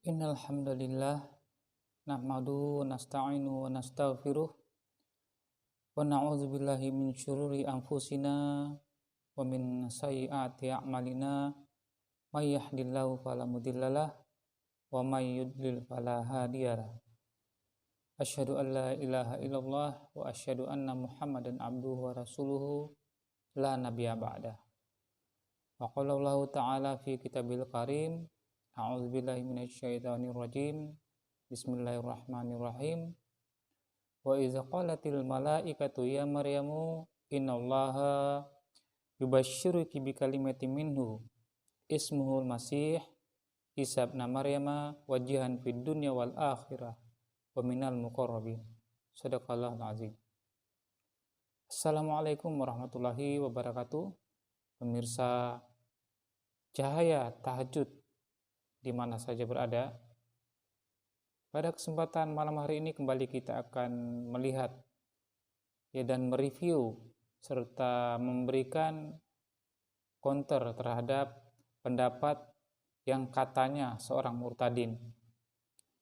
Innal hamdalillah nahmaduhu wa nasta'inu wa nastaghfiruh wa na'udzu billahi min syururi anfusina wa min sayyiati a'malina may yahdihillahu fala mudhillalah wa may yudlil fala hadiyalah. Asyhadu an la ilaha illallah wa asyhadu anna Muhammadan abduhu wa rasuluhu la nabiyya ba'dah. Wa qala Allah ta'ala fi kitabil karim, a'udzubillahi minasyaitonir rajim. Bismillahirrahmanirrahim. Wa idza qalatil malaikatu ya Maryamu innallaha yubashshiruki bikalimatin minhu ismuhul masih Isa ibn Maryama wajihan fid dunya wal akhirah wa minal muqarrabin. Shadaqallahul azim. Assalamualaikum warahmatullahi wabarakatuh. Pemirsa Cahaya Tahajud di mana saja berada, pada kesempatan malam hari ini kembali kita akan melihat dan mereview serta memberikan counter terhadap pendapat yang katanya seorang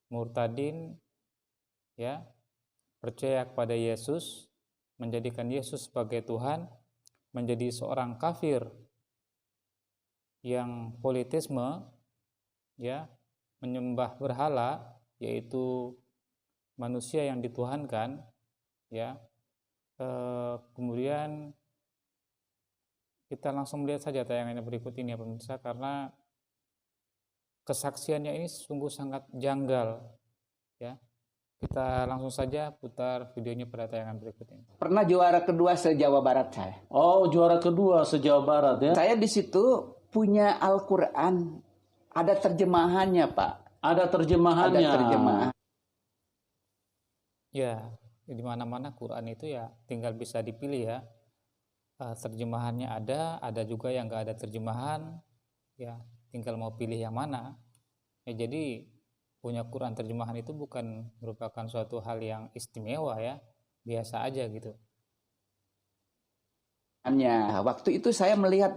murtadin percaya kepada Yesus, menjadikan Yesus sebagai Tuhan, menjadi seorang kafir yang politisme, menyembah berhala, yaitu manusia yang dituhankan, kemudian kita langsung melihat saja tayangannya berikut ini ya pemirsa, karena kesaksiannya ini sungguh sangat janggal, Kita langsung saja putar videonya pada tayangan berikut ini. Pernah juara kedua se-Jawa Barat saya. Oh, juara kedua se-Jawa Barat ya. Saya di situ punya Al-Qur'an, ada terjemahannya, Pak. Ada terjemahannya. Ada terjemahan. Ya, di mana-mana Quran itu ya tinggal bisa dipilih ya. Terjemahannya ada juga yang nggak ada terjemahan, ya tinggal mau pilih yang mana. Ya, jadi punya Quran terjemahan itu bukan merupakan suatu hal yang istimewa ya, biasa aja gitu. Waktu itu saya melihat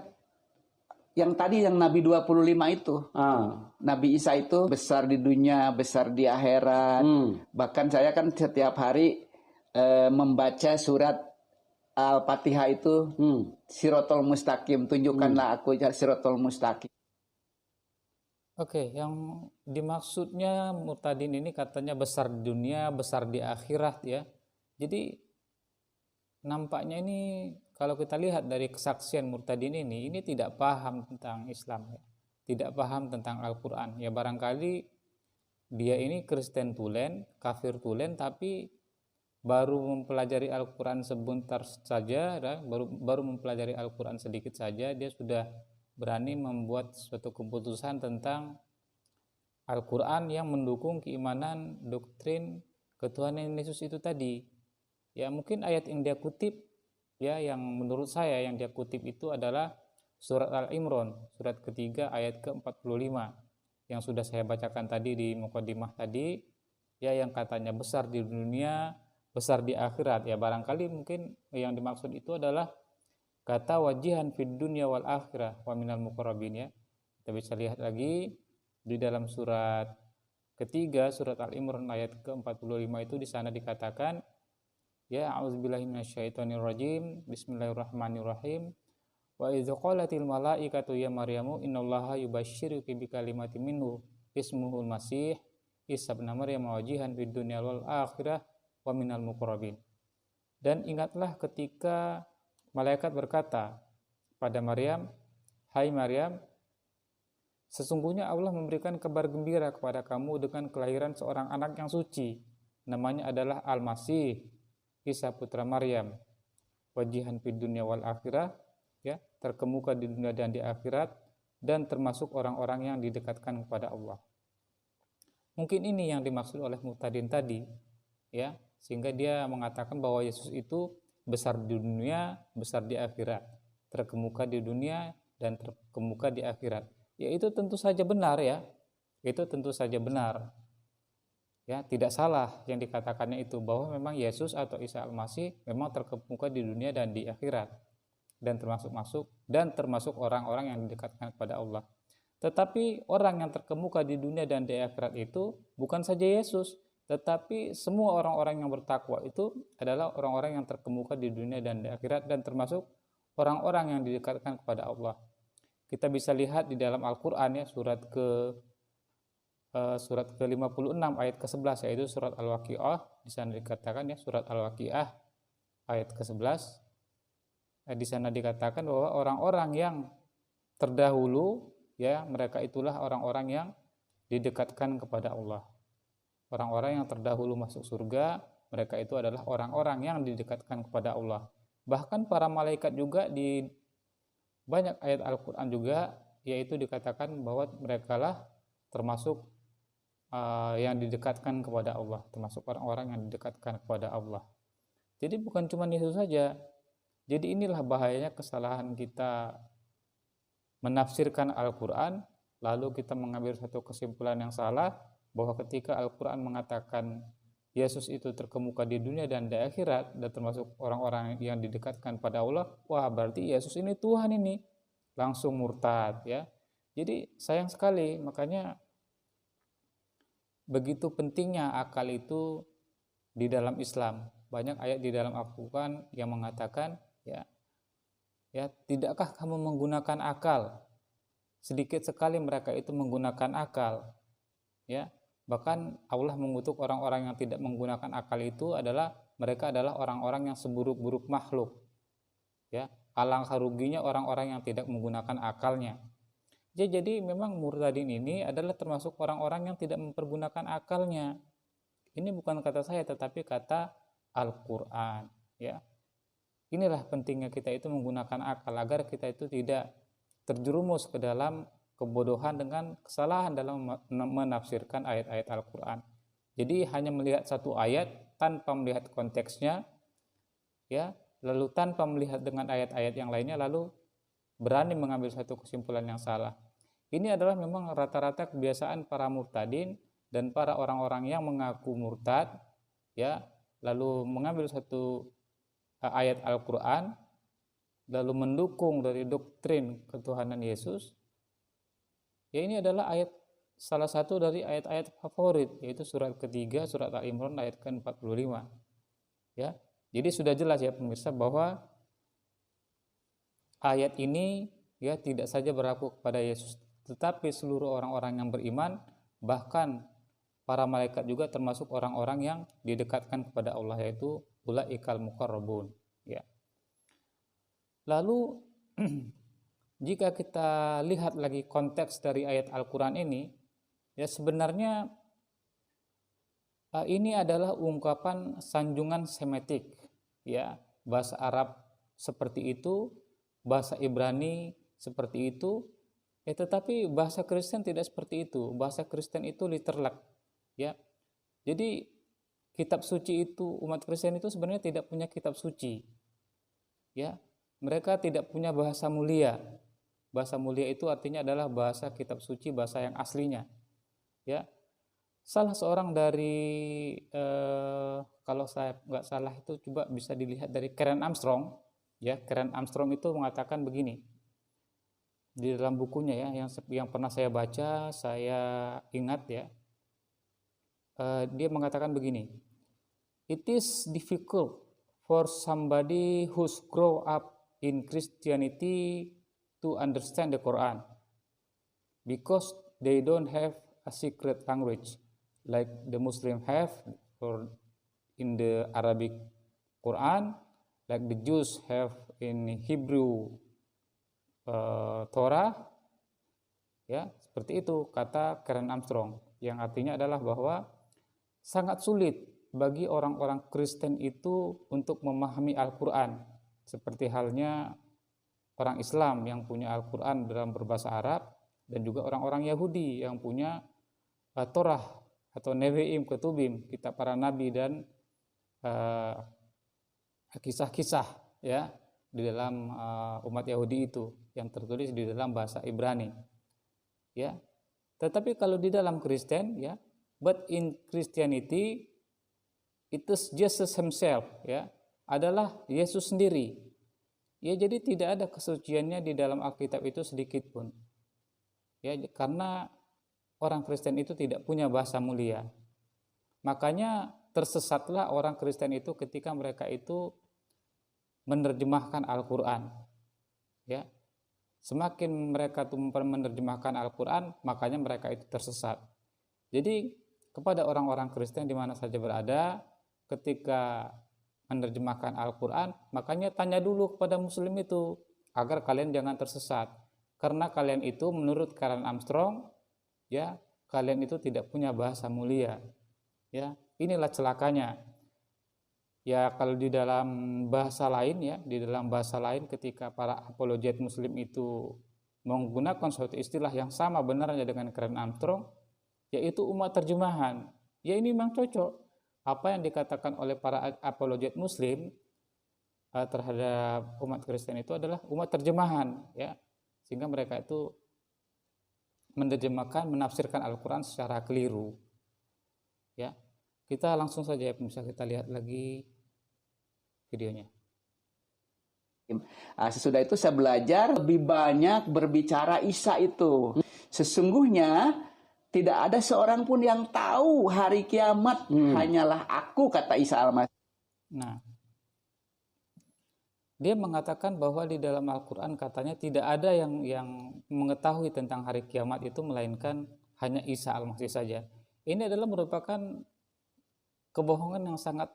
yang tadi yang Nabi 25 itu. Nabi Isa itu besar di dunia, besar di akhirat. Bahkan saya kan setiap hari membaca surat Al-Fatihah itu, Siratal Mustaqim, tunjukkanlah aku Siratal Mustaqim. Oke, yang dimaksudnya murtadin ini katanya besar di dunia, besar di akhirat ya. Jadi nampaknya ini kalau kita lihat dari kesaksian murtadin ini tidak paham tentang Islam ya. Tidak paham tentang Al-Quran. Ya barangkali dia ini Kristen tulen, kafir tulen, tapi baru mempelajari Al-Quran sebentar saja, baru mempelajari Al-Quran sedikit saja, dia sudah berani membuat suatu keputusan tentang Al-Quran yang mendukung keimanan doktrin ketuhanan Yesus itu tadi. Ya mungkin ayat yang dia kutip, ya yang menurut saya yang dia kutip itu adalah surat Al-Imran, surat ketiga ayat ke-45 yang sudah saya bacakan tadi di mukadimah tadi, ya yang katanya besar di dunia, besar di akhirat. Ya barangkali mungkin yang dimaksud itu adalah kata wajihan fid dunya wal akhirah wa minal muqarrabin ya. Kita bisa lihat lagi di dalam surat ketiga, surat Al-Imran ayat ke-45 itu di sana dikatakan ya a'udzubillahi minasyaitonir rajim, bismillahirrahmanirrahim. Wa idza qalatil malaikatu ya Maryamu innallaha yubashshiruki bikalimatin minhu ismuhul masih Isa ibn Maryam wajihan fid dunya wal akhirah wa minal muqarrabin. Dan ingatlah ketika malaikat berkata pada Maryam, "Hai Maryam, sesungguhnya Allah memberikan kabar gembira kepada kamu dengan kelahiran seorang anak yang suci. Namanya adalah Al-Masih, Isa putra Maryam. Wajihan fid dunya wal akhirah, ya, terkemuka di dunia dan di akhirat, dan termasuk orang-orang yang didekatkan kepada Allah." Mungkin ini yang dimaksud oleh murtadin tadi, ya, sehingga dia mengatakan bahwa Yesus itu besar di dunia, besar di akhirat, terkemuka di dunia dan terkemuka di akhirat. Ya itu tentu saja benar ya. Itu tentu saja benar. Ya, tidak salah yang dikatakannya itu bahwa memang Yesus atau Isa Al-Masih memang terkemuka di dunia dan di akhirat dan termasuk orang-orang yang didekatkan kepada Allah. Tetapi orang yang terkemuka di dunia dan di akhirat itu bukan saja Yesus, tetapi semua orang-orang yang bertakwa itu adalah orang-orang yang terkemuka di dunia dan di akhirat, dan termasuk orang-orang yang didekatkan kepada Allah. Kita bisa lihat di dalam Al-Qur'an ya, surat ke-56 ayat ke-11, yaitu surat Al-Waqiah. Di sana dikatakan ya, surat Al-Waqiah ayat ke-11. Di sana dikatakan bahwa orang-orang yang terdahulu ya, mereka itulah orang-orang yang didekatkan kepada Allah. Orang-orang yang terdahulu masuk surga, mereka itu adalah orang-orang yang didekatkan kepada Allah. Bahkan para malaikat juga di banyak ayat Al-Quran juga, yaitu dikatakan bahwa mereka lah termasuk yang didekatkan kepada Allah, termasuk orang-orang yang didekatkan kepada Allah. Jadi bukan cuma Yesus saja. Jadi inilah bahayanya kesalahan kita menafsirkan Al-Quran, lalu kita mengambil satu kesimpulan yang salah, bahwa ketika Al-Quran mengatakan Yesus itu terkemuka di dunia dan di akhirat, dan termasuk orang-orang yang didekatkan pada Allah, wah berarti Yesus ini Tuhan ini, langsung murtad ya. Jadi sayang sekali, makanya begitu pentingnya akal itu di dalam Islam. Banyak ayat di dalam Al-Quran yang mengatakan ya tidakkah kamu menggunakan akal? Sedikit sekali mereka itu menggunakan akal ya. Bahkan Allah mengutuk orang-orang yang tidak menggunakan akal itu mereka adalah orang-orang yang seburuk-buruk makhluk ya. Alangkah ruginya orang-orang yang tidak menggunakan akalnya. Jadi memang murtadin ini adalah termasuk orang-orang yang tidak mempergunakan akalnya. Ini bukan kata saya, tetapi kata Al-Quran ya. Inilah pentingnya kita itu menggunakan akal, agar kita itu tidak terjerumus ke dalam kebodohan dengan kesalahan dalam menafsirkan ayat-ayat Al-Quran. Jadi hanya melihat satu ayat tanpa melihat konteksnya ya, lalu tanpa melihat dengan ayat-ayat yang lainnya, lalu berani mengambil satu kesimpulan yang salah. Ini adalah memang rata-rata kebiasaan para murtadin dan para orang-orang yang mengaku murtad ya, lalu mengambil satu ayat Al-Quran lalu mendukung dari doktrin ketuhanan Yesus ya. Ini adalah salah satu dari ayat-ayat favorit, yaitu surat ketiga, surat Al-Imran ayat ke-45 ya. Jadi sudah jelas ya pemirsa, bahwa ayat ini ya tidak saja berlaku kepada Yesus, tetapi seluruh orang-orang yang beriman, bahkan para malaikat juga termasuk orang-orang yang didekatkan kepada Allah, yaitu ulaikal muqarrabun ya. Lalu jika kita lihat lagi konteks dari ayat Al-Quran ini ya, sebenarnya ini adalah ungkapan sanjungan semetik ya. Bahasa Arab seperti itu, bahasa Ibrani seperti itu ya, tetapi bahasa Kristen tidak seperti itu. Bahasa Kristen itu literlek ya. Jadi kitab suci itu, umat Kristen itu sebenarnya tidak punya kitab suci ya. Mereka tidak punya bahasa mulia. Bahasa mulia itu artinya adalah bahasa kitab suci, bahasa yang aslinya ya. Salah seorang dari kalau saya nggak salah itu coba bisa dilihat dari Karen Armstrong ya. Karen Armstrong itu mengatakan begini di dalam bukunya ya, yang pernah saya baca, saya ingat ya. Dia mengatakan begini, it is difficult for somebody who's grow up in Christianity to understand the Quran because they don't have a secret language like the Muslim have, or in the Arabic Quran, like the Jews have in Hebrew Torah ya. Seperti itu kata Karen Armstrong, yang artinya adalah bahwa sangat sulit bagi orang-orang Kristen itu untuk memahami Al-Quran, seperti halnya orang Islam yang punya Al-Quran dalam berbahasa Arab, dan juga orang-orang Yahudi yang punya Torah atau Nevi'im, Ketubim, kitab para nabi dan kisah-kisah ya di dalam umat Yahudi itu yang tertulis di dalam bahasa Ibrani ya. Tetapi kalau di dalam Kristen ya, but in Christianity it is Jesus himself ya, adalah Yesus sendiri ya. Jadi tidak ada kesuciannya di dalam Alkitab itu sedikit pun Ya, karena orang Kristen itu tidak punya bahasa mulia. Makanya tersesatlah orang Kristen itu ketika mereka itu menerjemahkan Al-Qur'an. Ya. Semakin mereka tuh menerjemahkan Al-Qur'an, makanya mereka itu tersesat. Jadi kepada orang-orang Kristen di mana saja berada, ketika menerjemahkan Al-Qur'an, makanya tanya dulu kepada muslim itu agar kalian jangan tersesat. Karena kalian itu menurut Karen Armstrong, ya, kalian itu tidak punya bahasa mulia. Ya, inilah celakanya. Ya, kalau di dalam bahasa lain, ya, di dalam bahasa lain ketika para apologet muslim itu menggunakan suatu istilah yang sama benarnya dengan Karen Armstrong, yaitu umat terjemahan. Ya, ini memang cocok. Apa yang dikatakan oleh para apologet muslim terhadap umat Kristen itu adalah umat terjemahan, ya. Sehingga mereka itu menerjemahkan, menafsirkan Al-Qur'an secara keliru. Ya. Kita langsung saja ya, bisa kita lihat lagi videonya. Sesudah itu saya belajar lebih banyak berbicara Isa itu. Sesungguhnya tidak ada seorang pun yang tahu hari kiamat, hanyalah aku, kata Isa Al-Masih. Nah, dia mengatakan bahwa di dalam Al-Qur'an katanya tidak ada yang mengetahui tentang hari kiamat itu melainkan hanya Isa Al-Masih saja. Ini adalah merupakan kebohongan yang sangat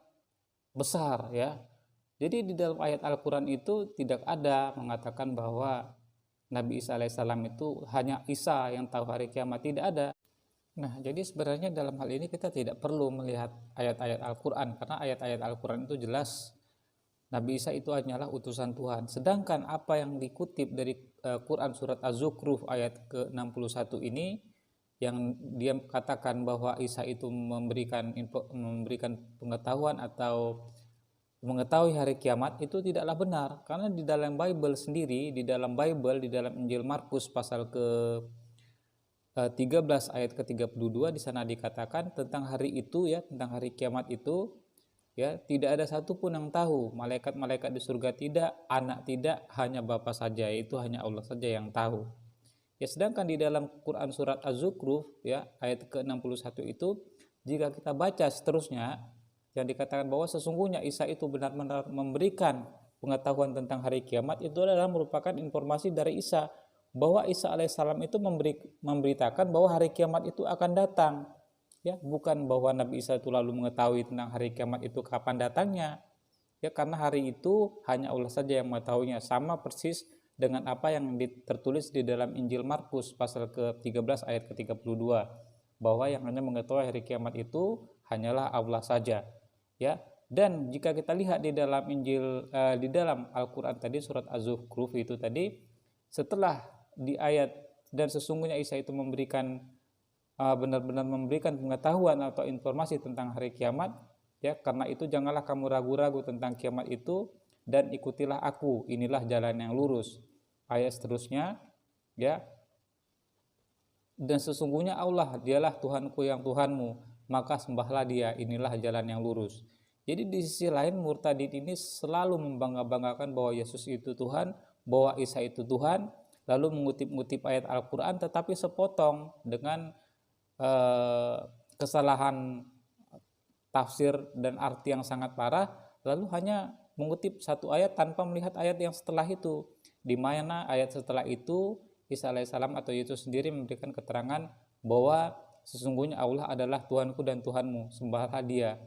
besar, ya. Jadi di dalam ayat Al-Qur'an itu tidak ada mengatakan bahwa Nabi Isa alaihissalam itu hanya Isa yang tahu hari kiamat, tidak ada. Nah, jadi sebenarnya dalam hal ini kita tidak perlu melihat ayat-ayat Al-Qur'an, karena ayat-ayat Al-Qur'an itu jelas Nabi Isa itu hanyalah utusan Tuhan. Sedangkan apa yang dikutip dari Quran surat Az-Zukhruf ayat ke-61 ini, yang dia katakan bahwa Isa itu memberikan pengetahuan atau mengetahui hari kiamat, itu tidaklah benar. Karena di dalam Bible sendiri, di dalam Injil Markus pasal ke 13 ayat ke-32 di sana dikatakan tentang hari itu, ya, tentang hari kiamat itu, ya, tidak ada satupun yang tahu, malaikat-malaikat di surga tidak, anak tidak, hanya Bapa saja, yaitu hanya Allah saja yang tahu. Ya, sedangkan di dalam Quran surat Az-Zukhruf, ya, ayat ke-61 itu, jika kita baca seterusnya, yang dikatakan bahwa sesungguhnya Isa itu benar-benar memberikan pengetahuan tentang hari kiamat, itu adalah merupakan informasi dari Isa, bahwa Isa alaihissalam itu memberitakan bahwa hari kiamat itu akan datang, ya, bukan bahwa Nabi Isa itu lalu mengetahui tentang hari kiamat itu kapan datangnya, ya, karena hari itu hanya Allah saja yang mengetahuinya, sama persis dengan apa yang tertulis di dalam Injil Markus pasal ke-13 ayat ke-32, bahwa yang hanya mengetahui hari kiamat itu hanyalah Allah saja, ya. Dan jika kita lihat di dalam di dalam Al-Qur'an tadi surat Az-Zukhruf itu tadi, setelah di ayat dan sesungguhnya Isa itu memberikan benar-benar memberikan pengetahuan atau informasi tentang hari kiamat, ya, karena itu janganlah kamu ragu-ragu tentang kiamat itu dan ikutilah aku, inilah jalan yang lurus. Ayat seterusnya, ya, dan sesungguhnya Allah, dialah Tuhanku yang Tuhanmu, maka sembahlah dia, inilah jalan yang lurus. Jadi di sisi lain murtadin ini selalu membangga-banggakan bahwa Yesus itu Tuhan, bahwa Isa itu Tuhan, lalu mengutip-ngutip ayat Al-Qur'an tetapi sepotong dengan kesalahan tafsir dan arti yang sangat parah, lalu hanya mengutip satu ayat tanpa melihat ayat yang setelah itu, di mana ayat setelah itu Isa alaihissalam atau Yesus sendiri memberikan keterangan bahwa sesungguhnya Allah adalah Tuhanku dan Tuhanmu, sembahlah dia,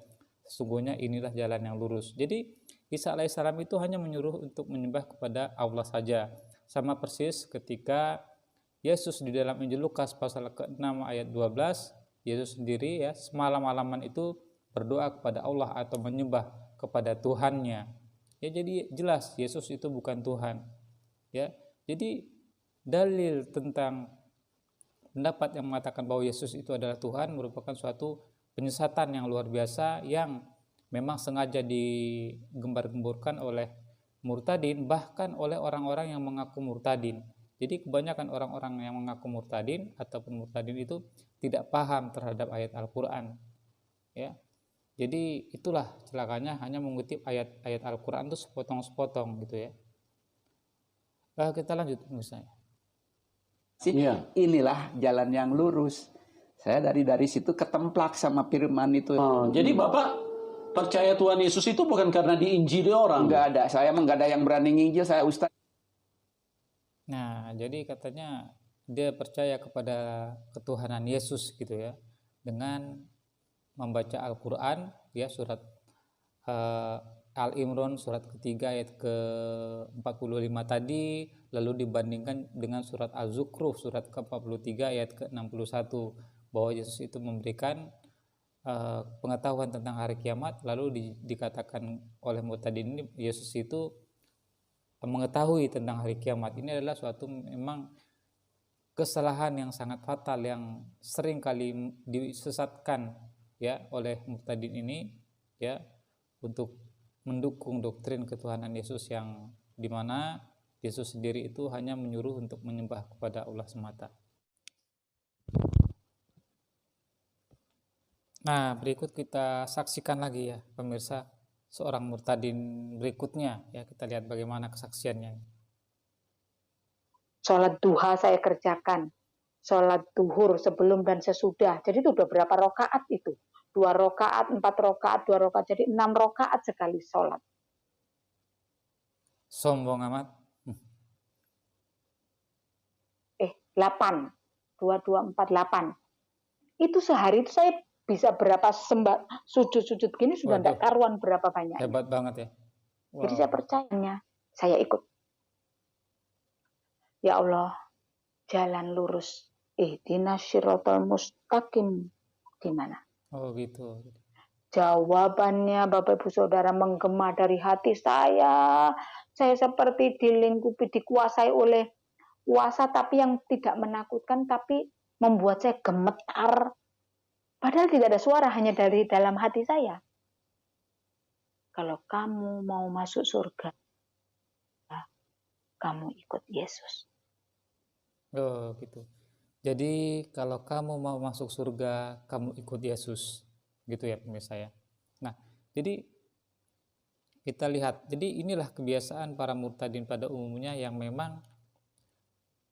sesungguhnya inilah jalan yang lurus. Jadi Isa alaihissalam itu hanya menyuruh untuk menyembah kepada Allah saja, sama persis ketika Yesus di dalam Injil Lukas pasal ke-6 ayat 12, Yesus sendiri, ya, semalam-malaman itu berdoa kepada Allah atau menyembah kepada Tuhannya. Ya, jadi jelas Yesus itu bukan Tuhan. Ya, jadi dalil tentang pendapat yang mengatakan bahwa Yesus itu adalah Tuhan merupakan suatu penyesatan yang luar biasa yang memang sengaja digembar-gemburkan oleh murtadin, bahkan oleh orang-orang yang mengaku murtadin. Jadi kebanyakan orang-orang yang mengaku murtadin ataupun murtadin itu tidak paham terhadap ayat Al-Qur'an, ya. Jadi itulah celakanya, hanya mengutip ayat-ayat Al-Qur'an itu sepotong-sepotong gitu, ya. Kita lanjut misalnya. inilah jalan yang lurus. Saya dari situ ketemplak sama firman itu. Jadi Bapak percaya Tuhan Yesus itu bukan karena diinjili orang? Enggak ada, saya emang enggak ada yang berani nginjil, saya ustaz. Nah, jadi katanya dia percaya kepada ketuhanan Yesus gitu ya, dengan membaca Al-Quran ya, surat Al-Imran surat ketiga ayat ke-45 tadi, lalu dibandingkan dengan surat Az-Zukhruf surat ke-43 ayat ke-61, bahwa Yesus itu memberikan pengetahuan tentang hari kiamat. Lalu dikatakan oleh Murtadin ini, Yesus itu mengetahui tentang hari kiamat. Ini adalah suatu memang kesalahan yang sangat fatal yang sering kali disesatkan ya oleh Murtadin ini ya, untuk mendukung doktrin ketuhanan Yesus, yang dimana Yesus sendiri itu hanya menyuruh untuk menyembah kepada Allah semata. Nah, berikut kita saksikan lagi ya pemirsa, seorang murtadin berikutnya ya, kita lihat bagaimana kesaksiannya. Sholat duha saya kerjakan, sholat duhur sebelum dan sesudah. Jadi itu udah berapa rakaat itu? 2 rakaat, 4 rakaat, 2 rakaat, jadi 6 rakaat sekali sholat. Sombong amat. 8, 2, 2, 4, 8. Itu sehari itu saya bisa berapa sujud-sujud gini sudah tidak karuan berapa banyak. Hebat banget ya. Wow. Jadi saya percayanya, saya ikut. Ya Allah, jalan lurus. Ihdinas siratal mustaqim. Di mana? Oh gitu. Jawabannya Bapak Ibu Saudara menggema dari hati saya. Saya seperti dilingkupi, dikuasai oleh kuasa, tapi yang tidak menakutkan, tapi membuat saya gemetar. Padahal tidak ada suara, hanya dari dalam hati saya. Kalau kamu mau masuk surga, kamu ikut Yesus. Oh gitu. Jadi kalau kamu mau masuk surga, kamu ikut Yesus, gitu ya pemirsa ya. Nah, jadi kita lihat, jadi inilah kebiasaan para murtadin pada umumnya yang memang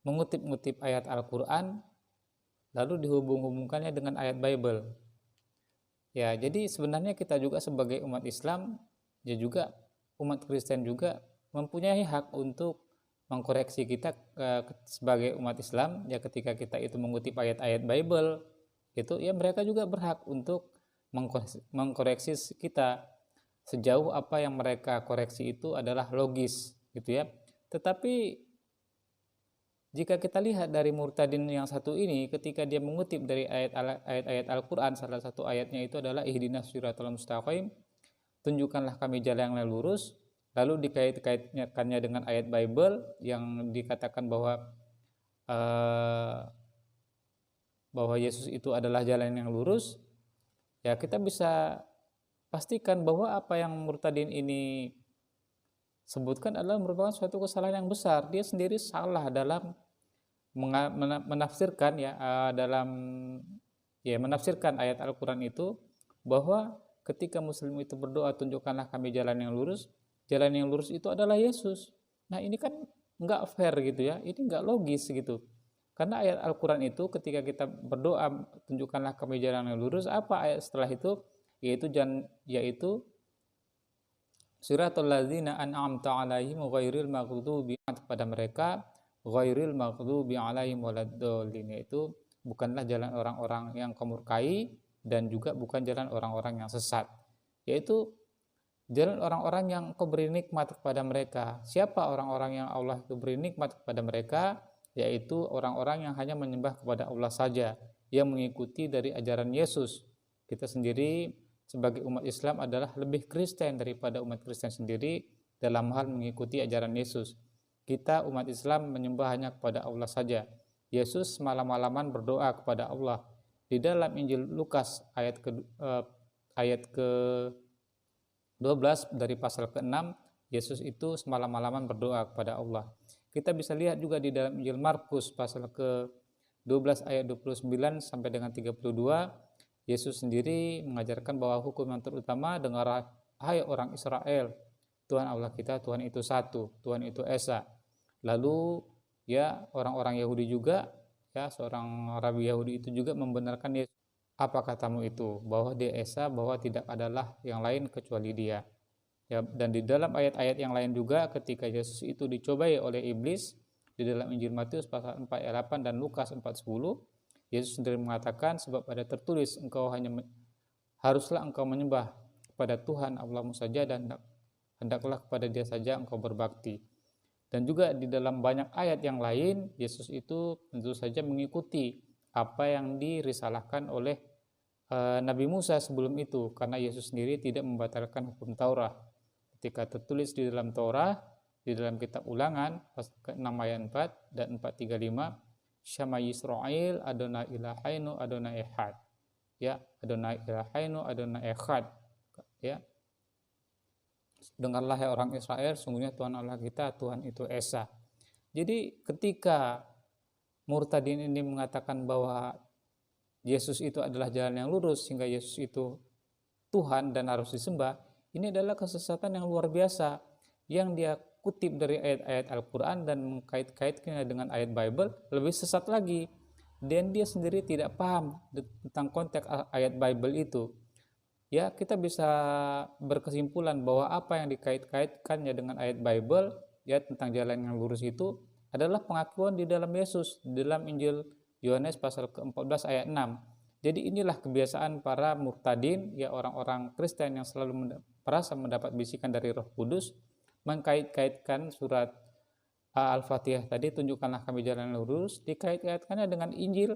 mengutip-ngutip ayat Al-Quran, lalu dihubung-hubungkannya dengan ayat Bible. Ya, jadi sebenarnya kita juga sebagai umat Islam, ya juga umat Kristen juga mempunyai hak untuk mengkoreksi kita sebagai umat Islam ya, ketika kita itu mengutip ayat-ayat Bible itu ya, mereka juga berhak untuk mengkoreksi kita sejauh apa yang mereka koreksi itu adalah logis gitu ya. Tetapi jika kita lihat dari murtadin yang satu ini, ketika dia mengutip dari ayat-ayat Al-Quran, salah satu ayatnya itu adalah ihdinas siratal mustaqim, tunjukkanlah kami jalan yang lurus. Lalu dikait-kaitkannya dengan ayat Bible yang dikatakan bahwa Yesus itu adalah jalan yang lurus. Ya, kita bisa pastikan bahwa apa yang murtadin ini sebutkan adalah merupakan suatu kesalahan yang besar. Dia sendiri salah dalam menafsirkan ya, menafsirkan ayat Al-Quran itu, bahwa ketika muslim itu berdoa tunjukkanlah kami jalan yang lurus. Jalan yang lurus itu adalah Yesus. Nah, ini kan nggak fair gitu ya, ini nggak logis gitu. Karena ayat Al-Quran itu ketika kita berdoa tunjukkanlah kami jalan yang lurus, apa ayat setelah itu? Yaitu siratal ladzina an'amta 'alaihim ghairil maghdubi, kepada mereka ghairil maghdubi 'alaihim waladdallin, yaitu bukanlah jalan orang-orang yang kamu murkai dan juga bukan jalan orang-orang yang sesat, yaitu jalan orang-orang yang Kau beri nikmat kepada mereka. Siapa orang-orang yang Allah itu beri nikmat kepada mereka? Yaitu orang-orang yang hanya menyembah kepada Allah saja, yang mengikuti dari ajaran Yesus. Kita sendiri sebagai umat Islam adalah lebih Kristen daripada umat Kristen sendiri dalam hal mengikuti ajaran Yesus. Kita umat Islam menyembah hanya kepada Allah saja. Yesus malam-malaman berdoa kepada Allah. Di dalam Injil Lukas ayat ke 12 dari pasal ke-6, Yesus itu semalam-malaman berdoa kepada Allah. Kita bisa lihat juga di dalam Injil Markus pasal ke-12 ayat 29 sampai dengan 32, Yesus sendiri mengajarkan bahwa hukum yang terutama, dengarlah hai orang Israel, Tuhan Allah kita, Tuhan itu satu, Tuhan itu Esa. Lalu ya, orang-orang Yahudi juga ya seorang rabi Yahudi itu juga membenarkan Yesus. Apa katamu itu? Bahwa dia Esa, bahwa tidak adalah yang lain kecuali dia. Ya, dan di dalam ayat-ayat yang lain juga ketika Yesus itu dicobai oleh iblis di dalam Injil Matius pasal 4 ayat 8 dan Lukas 4:10, Yesus sendiri mengatakan, sebab ada tertulis, haruslah engkau menyembah kepada Tuhan Allahmu saja dan hendaklah kepada dia saja engkau berbakti. Dan juga di dalam banyak ayat yang lain, Yesus itu tentu saja mengikuti apa yang dirisalahkan oleh Nabi Musa sebelum itu, karena Yesus sendiri tidak membatalkan hukum Taurat. Ketika tertulis di dalam Taurat, di dalam kitab Ulangan pasal ke-6 ayat 4 dan 435, Syama Yisrael Adonai ilahainu Adonai Echad. Ya, Adonai ilahainu Adonai Echad. Ya. Dengarlah ya orang Israel, sungguhnya Tuhan Allah kita, Tuhan itu Esa. Jadi ketika murtadin ini mengatakan bahwa Yesus itu adalah jalan yang lurus sehingga Yesus itu Tuhan dan harus disembah, ini adalah kesesatan yang luar biasa yang dia kutip dari ayat-ayat Al-Quran dan mengkait-kaitkannya dengan ayat Bible, lebih sesat lagi. Dan dia sendiri tidak paham tentang konteks ayat Bible itu. Ya, kita bisa berkesimpulan bahwa apa yang dikait-kaitkannya dengan ayat Bible ya tentang jalan yang lurus itu adalah pengakuan di dalam Yesus di dalam Injil Yohanes pasal ke-14 ayat 6. Jadi inilah kebiasaan para murtadin, ya orang-orang Kristen yang selalu merasa mendapat bisikan dari Roh Kudus, mengkait-kaitkan surat Al-Fatihah tadi, tunjukkanlah kami jalan yang lurus, dikait-kaitkannya dengan Injil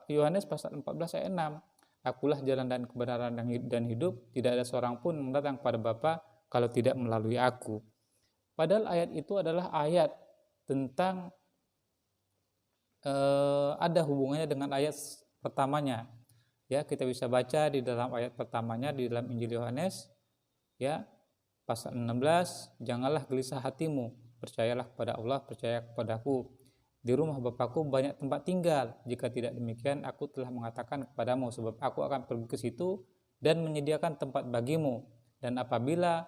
Yohanes pasal 14 ayat 6. Akulah jalan dan kebenaran dan hidup, tidak ada seorang pun yang datang kepada Bapa kalau tidak melalui aku. Padahal ayat itu adalah ayat tentang ada hubungannya dengan ayat pertamanya. Ya, kita bisa baca di dalam ayat pertamanya di dalam Injil Yohanes ya pasal 16, janganlah gelisah hatimu, percayalah kepada Allah, percaya kepadaku. Di rumah Bapakku banyak tempat tinggal, jika tidak demikian aku telah mengatakan kepadamu, sebab aku akan pergi ke situ dan menyediakan tempat bagimu. Dan apabila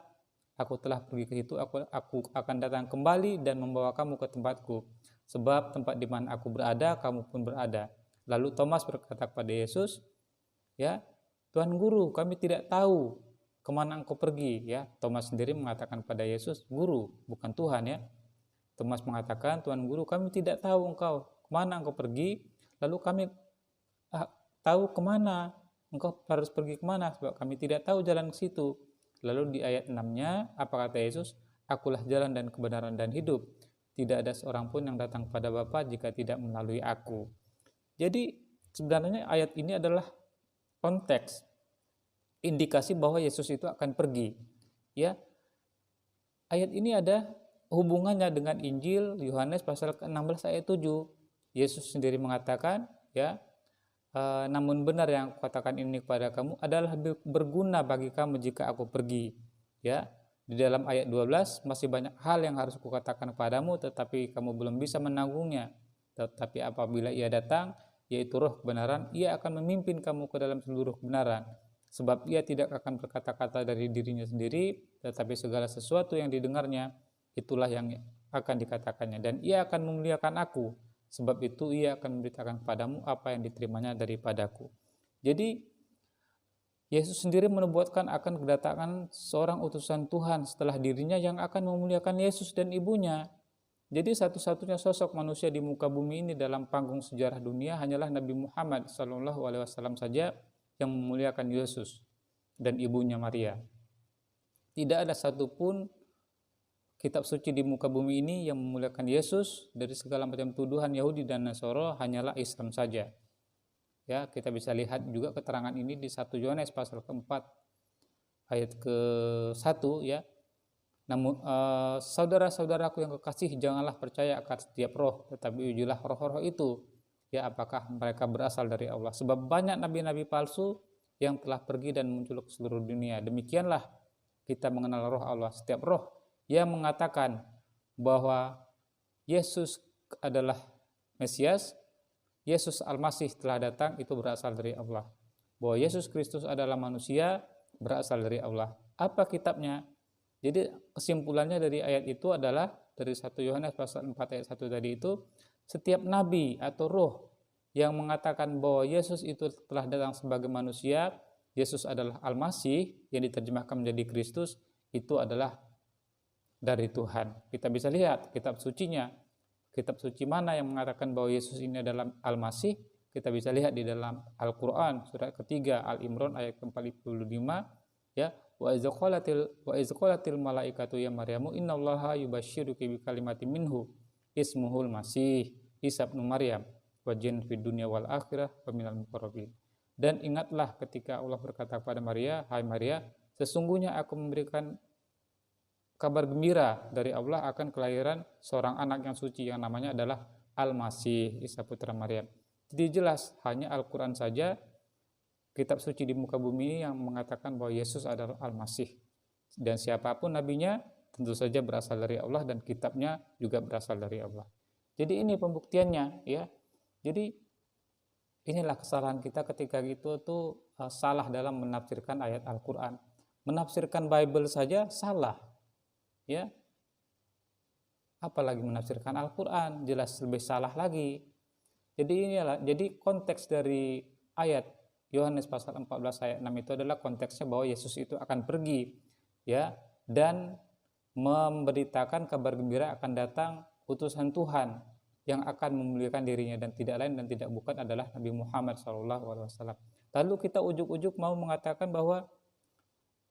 aku telah pergi ke situ, aku akan datang kembali dan membawa kamu ke tempatku, sebab tempat di mana aku berada, kamu pun berada. Lalu Thomas berkata kepada Yesus, ya Tuhan Guru, kami tidak tahu kemana engkau pergi. Ya, Thomas sendiri mengatakan pada Yesus, Guru, bukan Tuhan. Ya, Thomas mengatakan, Tuhan Guru, kami tidak tahu engkau kemana engkau pergi, lalu kami tahu kemana engkau harus pergi kemana, sebab kami tidak tahu jalan ke situ. Lalu di ayat 6-nya, apa kata Yesus? Akulah jalan dan kebenaran dan hidup. Tidak ada seorang pun yang datang kepada Bapa jika tidak melalui aku. Jadi sebenarnya ayat ini adalah konteks, indikasi bahwa Yesus itu akan pergi. Ya, ayat ini ada hubungannya dengan Injil Yohanes pasal ke-16 ayat 7. Yesus sendiri mengatakan, ya, namun benar yang kukatakan ini kepada kamu adalah berguna bagi kamu jika aku pergi. Ya, di dalam ayat 12, masih banyak hal yang harus kukatakan kepadamu, tetapi kamu belum bisa menanggungnya. Tetapi apabila ia datang, yaitu Roh kebenaran, ia akan memimpin kamu ke dalam seluruh kebenaran. Sebab ia tidak akan berkata-kata dari dirinya sendiri, tetapi segala sesuatu yang didengarnya, itulah yang akan dikatakannya. Dan ia akan memuliakan aku, sebab itu ia akan memberitakan kepadamu apa yang diterimanya daripadaku. Jadi Yesus sendiri menubuatkan akan kedatangan seorang utusan Tuhan setelah dirinya yang akan memuliakan Yesus dan ibunya. Jadi satu-satunya sosok manusia di muka bumi ini dalam panggung sejarah dunia hanyalah Nabi Muhammad SAW saja yang memuliakan Yesus dan ibunya Maria. Tidak ada satupun kitab suci di muka bumi ini yang memuliakan Yesus. Dari segala macam tuduhan Yahudi dan Nasoro, hanyalah Islam saja. Ya, kita bisa lihat juga keterangan ini di 1 Yohanes pasal ke-4 ayat ke-1 ya. Namun saudara-saudaraku yang kekasih, janganlah percaya akan setiap roh, tetapi ujilah roh-roh itu, ya apakah mereka berasal dari Allah. Sebab banyak nabi-nabi palsu yang telah pergi dan muncul ke seluruh dunia. Demikianlah kita mengenal roh Allah. Setiap roh yang mengatakan bahwa Yesus adalah Mesias, Yesus Al-Masih telah datang, itu berasal dari Allah. Bahwa Yesus Kristus adalah manusia, berasal dari Allah. Apa kitabnya? Jadi kesimpulannya dari ayat itu adalah dari 1 Yohanes pasal 4 ayat 1 tadi itu, setiap nabi atau roh yang mengatakan bahwa Yesus itu telah datang sebagai manusia, Yesus adalah Al-Masih yang diterjemahkan menjadi Kristus, itu adalah dari Tuhan. Kita bisa lihat kitab sucinya. Kitab suci mana yang mengatakan bahwa Yesus ini adalah Al-Masih? Kita bisa lihat di dalam Al-Qur'an surat ketiga Al-Imran ayat ke-45 ya, wa iz qalatil malaikatu ya Maryamu innallaha yubashshiruki bi kalimatin minhu ismuhul Masih Isa bin Maryam wajin fid dunya wal akhirah wa minal muqarrabin. Dan ingatlah ketika Allah berkata kepada Maria, hai Maria, sesungguhnya aku memberikan kabar gembira dari Allah akan kelahiran seorang anak yang suci yang namanya adalah Al-Masih Isa putra Maryam. Jadi jelas hanya Al-Quran saja, kitab suci di muka bumi ini yang mengatakan bahwa Yesus adalah Al-Masih. Dan siapapun nabinya tentu saja berasal dari Allah dan kitabnya juga berasal dari Allah. Jadi ini pembuktiannya ya. Jadi inilah kesalahan kita ketika itu tuh salah dalam menafsirkan ayat Al-Quran. Menafsirkan Bible saja salah. Ya, apalagi menafsirkan Al-Quran, jelas lebih salah lagi. Jadi konteks dari ayat Yohanes pasal 14 ayat 6 itu adalah konteksnya bahwa Yesus itu akan pergi ya dan memberitakan kabar gembira akan datang utusan Tuhan yang akan memuliakan dirinya, dan tidak lain dan tidak bukan adalah Nabi Muhammad SAW. Lalu kita ujuk-ujuk mau mengatakan bahwa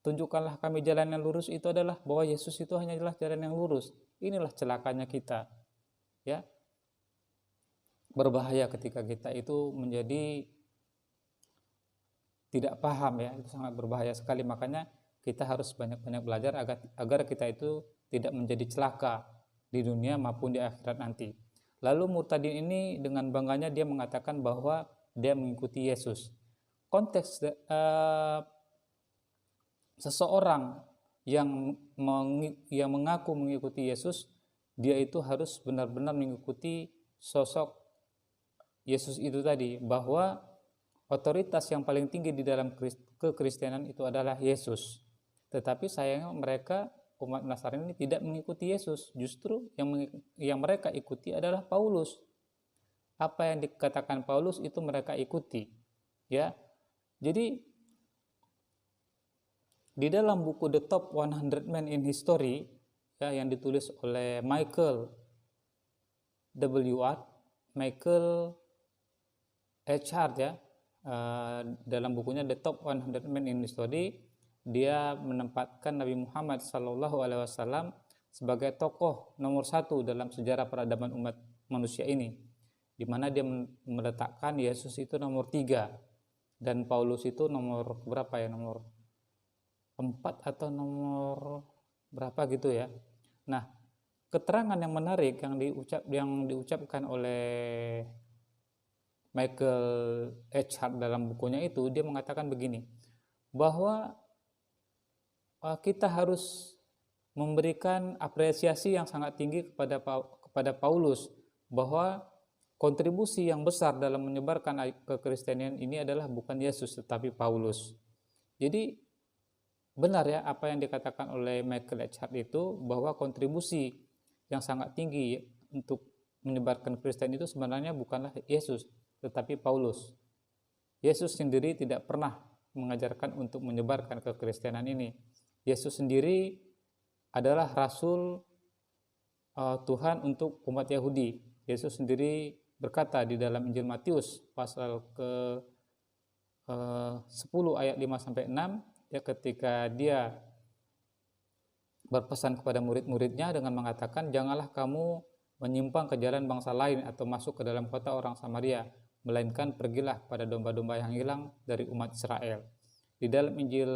tunjukkanlah kami jalan yang lurus, itu adalah bahwa Yesus itu hanyalah jalan yang lurus. Inilah celakanya kita. Ya. Berbahaya ketika kita itu menjadi tidak paham ya, itu sangat berbahaya sekali. Makanya kita harus banyak-banyak belajar agar kita itu tidak menjadi celaka di dunia maupun di akhirat nanti. Lalu murtadin ini dengan bangganya dia mengatakan bahwa dia mengikuti Yesus. Konteks seseorang yang mengaku mengikuti Yesus, dia itu harus benar-benar mengikuti sosok Yesus itu tadi, bahwa otoritas yang paling tinggi di dalam kekristenan itu adalah Yesus. Tetapi sayangnya mereka umat Nasrani ini tidak mengikuti Yesus, justru yang mereka ikuti adalah Paulus. Apa yang dikatakan Paulus itu mereka ikuti, ya. Jadi di dalam buku The Top 100 Men in History ya, yang ditulis oleh Michael H. Hart ya, dalam bukunya The Top 100 Men in History, dia menempatkan Nabi Muhammad SAW sebagai tokoh nomor 1 dalam sejarah peradaban umat manusia ini, di mana dia meletakkan Yesus itu nomor 3 dan Paulus itu nomor berapa ya, nomor 4 atau nomor berapa gitu ya. Nah, keterangan yang menarik yang diucapkan oleh Michael H. Hart dalam bukunya itu, dia mengatakan begini, bahwa kita harus memberikan apresiasi yang sangat tinggi kepada Paulus, bahwa kontribusi yang besar dalam menyebarkan kekristenan ini adalah bukan Yesus tetapi Paulus. Jadi benar ya apa yang dikatakan oleh Michael H. Hart itu, bahwa kontribusi yang sangat tinggi untuk menyebarkan Kristen itu sebenarnya bukanlah Yesus tetapi Paulus. Yesus sendiri tidak pernah mengajarkan untuk menyebarkan kekristenan ini. Yesus sendiri adalah rasul Tuhan untuk umat Yahudi. Yesus sendiri berkata di dalam Injil Matius pasal ke 10 ayat 5-6 ya, ketika dia berpesan kepada murid-muridnya dengan mengatakan, janganlah kamu menyimpang ke jalan bangsa lain atau masuk ke dalam kota orang Samaria, melainkan pergilah pada domba-domba yang hilang dari umat Israel. Di dalam Injil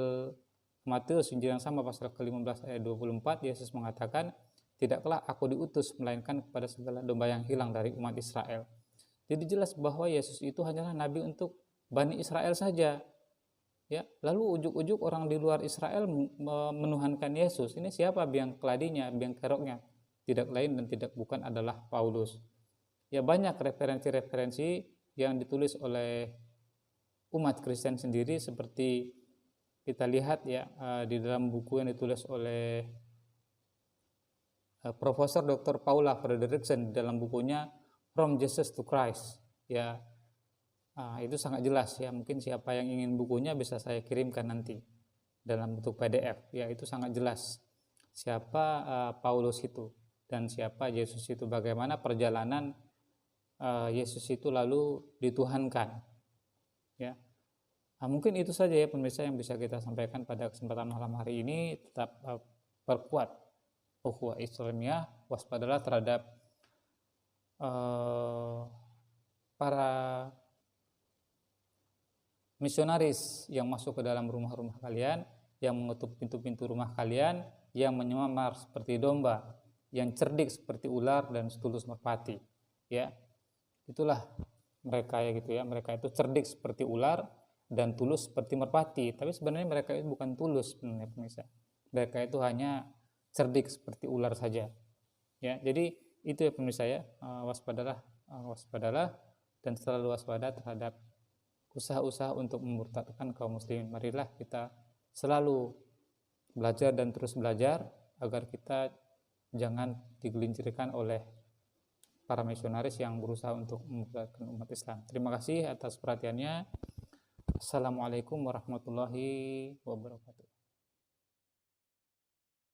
Matius, Injil yang sama pasal ke-15 ayat 24, Yesus mengatakan, tidaklah aku diutus melainkan kepada segala domba yang hilang dari umat Israel. Jadi jelas bahwa Yesus itu hanyalah nabi untuk Bani Israel saja. Ya, lalu ujuk-ujuk orang di luar Israel menuhankan Yesus. Ini siapa biang keladinya, biang keroknya? Tidak lain dan tidak bukan adalah Paulus. Ya, banyak referensi-referensi yang ditulis oleh umat Kristen sendiri, seperti kita lihat ya di dalam buku yang ditulis oleh Profesor Dr. Paula Frederickson dalam bukunya From Jesus to Christ, ya. Itu sangat jelas ya. Mungkin siapa yang ingin bukunya bisa saya kirimkan nanti dalam bentuk PDF, ya. Itu sangat jelas siapa Paulus itu dan siapa Yesus itu, bagaimana perjalanan Yesus itu lalu dituhankan, ya. Mungkin itu saja ya pemirsa yang bisa kita sampaikan pada kesempatan malam hari ini. Tetap perkuat ukhuwah Islamiyah, waspadalah terhadap para misionaris yang masuk ke dalam rumah-rumah kalian, yang mengetuk pintu-pintu rumah kalian, yang menyamar seperti domba, yang cerdik seperti ular dan setulus merpati, ya. Itulah mereka ya gitu ya. Mereka itu cerdik seperti ular dan tulus seperti merpati, tapi sebenarnya mereka itu bukan tulus sebenarnya pemirsa. Mereka itu hanya cerdik seperti ular saja, ya. Jadi itu ya pemirsa ya, waspadalah dan selalu waspada terhadap usaha-usaha untuk memurtadkan kaum muslimin. Marilah kita selalu belajar dan terus belajar agar kita jangan digelincirkan oleh para misionaris yang berusaha untuk memurtadkan umat Islam. Terima kasih atas perhatiannya. Assalamualaikum warahmatullahi wabarakatuh.